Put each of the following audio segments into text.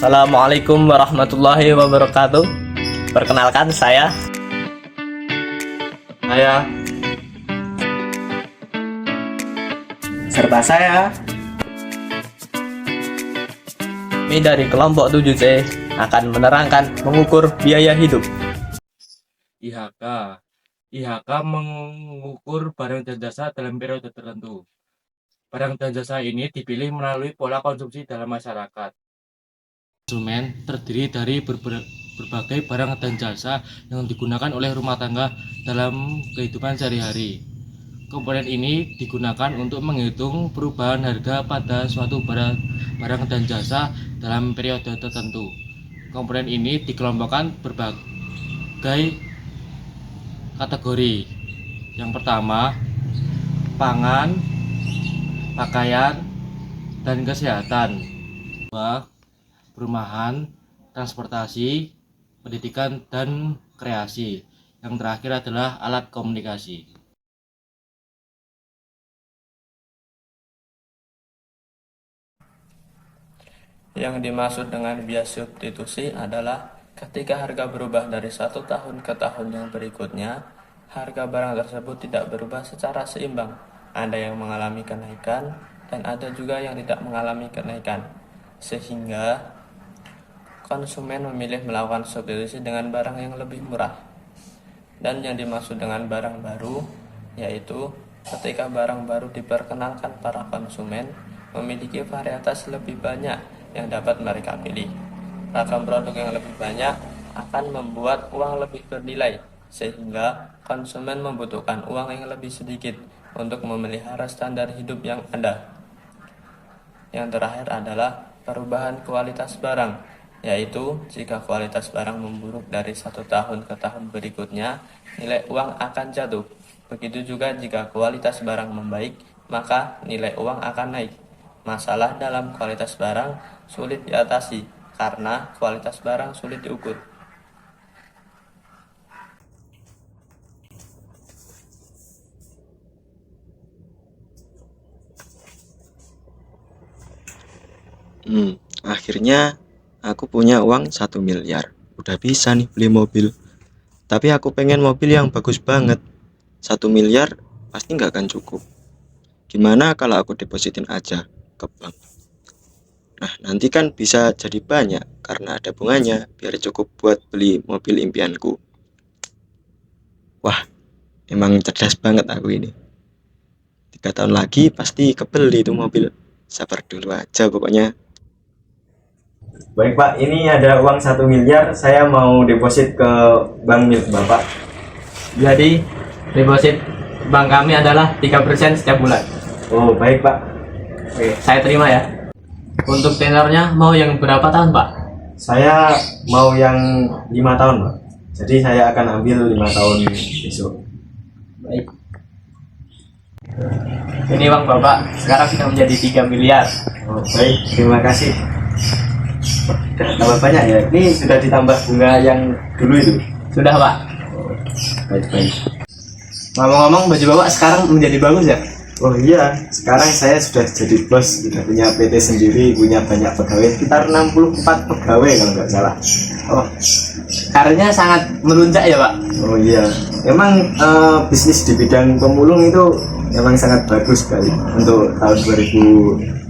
Assalamualaikum warahmatullahi wabarakatuh. Perkenalkan saya serta saya ini dari kelompok 7C akan menerangkan mengukur biaya hidup. IHK. IHK mengukur barang dan jasa dalam periode tertentu. Barang dan jasa ini dipilih melalui pola konsumsi dalam masyarakat. Konsumen terdiri dari berbagai barang dan jasa yang digunakan oleh rumah tangga dalam kehidupan sehari-hari. Komponen ini digunakan untuk menghitung perubahan harga pada suatu barang dan jasa dalam periode tertentu. Komponen ini dikelompokkan berbagai kategori. Yang pertama, pangan, pakaian, dan kesehatan. Kedua, perumahan, transportasi, pendidikan, dan kreasi. Yang terakhir adalah alat komunikasi. Yang dimaksud dengan bias substitusi adalah ketika harga berubah dari satu tahun ke tahun yang berikutnya, harga barang tersebut tidak berubah secara seimbang. Ada yang mengalami kenaikan dan ada juga yang tidak mengalami kenaikan, sehingga konsumen memilih melakukan substitusi dengan barang yang lebih murah. Dan yang dimaksud dengan barang baru yaitu ketika barang baru diperkenalkan para konsumen memiliki varietas lebih banyak yang dapat mereka pilih. Ragam produk yang lebih banyak akan membuat uang lebih bernilai, sehingga konsumen membutuhkan uang yang lebih sedikit untuk memelihara standar hidup yang ada. Yang terakhir adalah perubahan kualitas barang, yaitu jika kualitas barang memburuk dari satu tahun ke tahun berikutnya, nilai uang akan jatuh. Begitu juga jika kualitas barang membaik, maka nilai uang akan naik. Masalah dalam kualitas barang sulit diatasi karena kualitas barang sulit diukur. Akhirnya aku punya uang 1 miliar. Udah bisa nih beli mobil. Tapi aku pengen mobil yang bagus banget. 1 miliar pasti nggak akan cukup. Gimana kalau aku depositin aja ke bank? Nah, nanti kan bisa jadi banyak karena ada bunganya, biar cukup buat beli mobil impianku. Wah, emang cerdas banget aku ini. 3 tahun lagi pasti kebeli itu mobil. Sabar dulu aja pokoknya. Baik Pak, ini ada uang 1 miliar, saya mau deposit ke bank milik Bapak. Jadi deposit bank kami adalah 3% setiap bulan. Oh baik Pak. Oke, saya terima ya. Untuk tenornya mau yang berapa tahun Pak? Saya mau yang 5 tahun Pak. Jadi saya akan ambil 5 tahun besok. Baik. Ini uang Bapak sekarang sudah menjadi 3 miliar. Oh baik, terima kasih. Tambah banyak ya, ini sudah ditambah bunga yang dulu itu. Sudah Pak. Baik. Ngomong-ngomong, baju Bapak sekarang menjadi bagus ya? Oh iya, sekarang saya sudah jadi bos, sudah punya PT sendiri, punya banyak pegawai, sekitar 64 pegawai kalau nggak salah. Oh, karirnya sangat melunjak ya Pak? Oh iya, emang bisnis di bidang pemulung itu memang sangat bagus sekali untuk tahun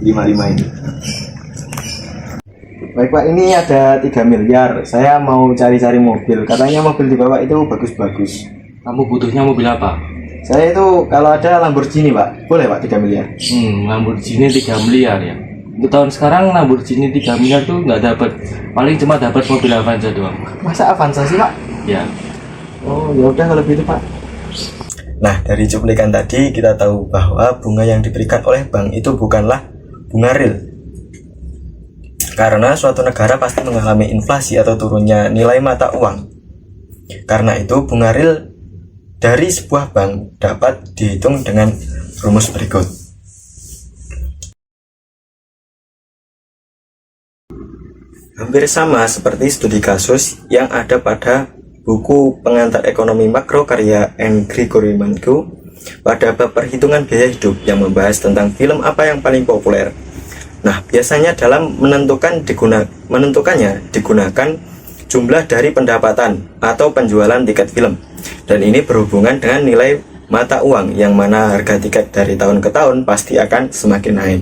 2055 ini. Baik Pak, ini ada 3 miliar. Saya mau cari-cari mobil. Katanya mobil di bawah itu bagus-bagus. Kamu butuhnya mobil apa? Saya itu kalau ada Lamborghini Pak, boleh Pak 3 miliar? Lamborghini 3 miliar ya. Untuk tahun sekarang Lamborghini 3 miliar tuh nggak dapat. Paling cuma dapat mobil Avanza doang. Masa Avanza sih Pak? Ya. Oh ya udah kalau gitu Pak. Nah, dari cuplikan tadi kita tahu bahwa bunga yang diberikan oleh bank itu bukanlah bunga real. Karena suatu negara pasti mengalami inflasi atau turunnya nilai mata uang. Karena itu, bunga real dari sebuah bank dapat dihitung dengan rumus berikut. Hampir sama seperti studi kasus yang ada pada buku Pengantar Ekonomi Makro karya N. Gregory Mankiw pada bab perhitungan biaya hidup yang membahas tentang film apa yang paling populer. Nah, biasanya dalam menentukannya digunakan jumlah dari pendapatan atau penjualan tiket film. Dan ini berhubungan dengan nilai mata uang, yang mana harga tiket dari tahun ke tahun pasti akan semakin naik.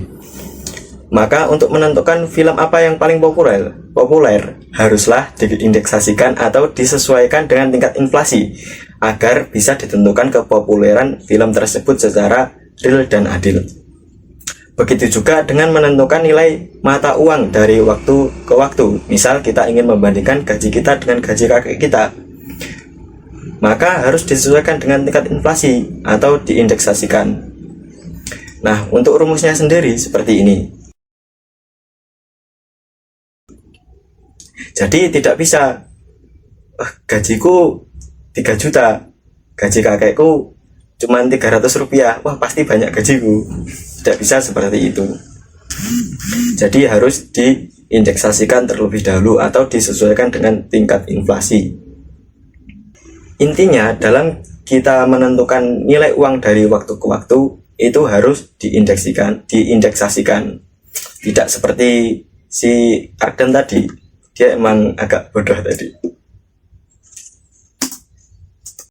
Maka untuk menentukan film apa yang paling populer haruslah diindeksasikan atau disesuaikan dengan tingkat inflasi agar bisa ditentukan kepopuleran film tersebut secara real dan adil. Begitu juga dengan menentukan nilai mata uang dari waktu ke waktu. Misal kita ingin membandingkan gaji kita dengan gaji kakek kita, maka harus disesuaikan dengan tingkat inflasi atau diindeksasikan. Nah, untuk rumusnya sendiri seperti ini. Jadi tidak bisa gajiku 3 juta, gaji kakekku cuma 300 rupiah, wah pasti banyak gajiku. Tidak bisa seperti itu. Jadi harus diindeksasikan terlebih dahulu atau disesuaikan dengan tingkat inflasi. Intinya, dalam kita menentukan nilai uang dari waktu ke waktu itu harus diindeksasikan. Tidak seperti si Arden tadi, dia emang agak bodoh tadi.